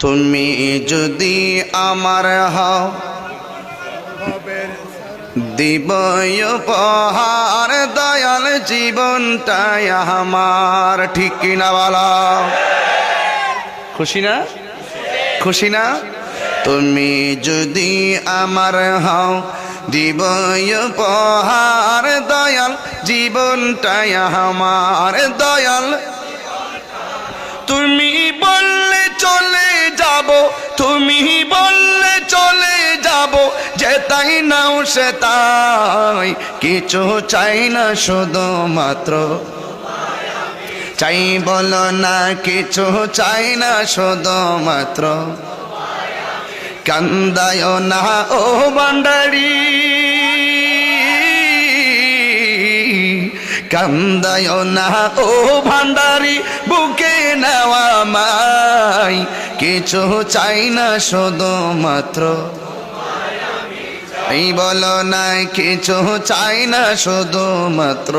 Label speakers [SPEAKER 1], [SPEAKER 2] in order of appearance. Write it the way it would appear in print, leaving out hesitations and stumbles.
[SPEAKER 1] তুমি যদি আমার হও দিব উপহার দয়াল জীবনটাই আমার। ঠিক কিনা বলো? খুশি না? খুশি না? তুমি যদি আমার হও দিব উপহার দয়াল জীবনটাই আমার। দয়াল তুমি বললে চলে যাব, তুমি বললে চলে যাব, যে তাই নাও সে তাই, কিছু চাই না শুধুমাত্র চাই বলো না, কিছু চাই না শুধুমাত্র কান্দায় না ও ভান্ডারি, কান্দায় না ও ভান্ডারি, বুকে নেওয়া মাই, কিছু চাই না শুধুমাত্র এই বলো না, কিছু চাই না শুধুমাত্র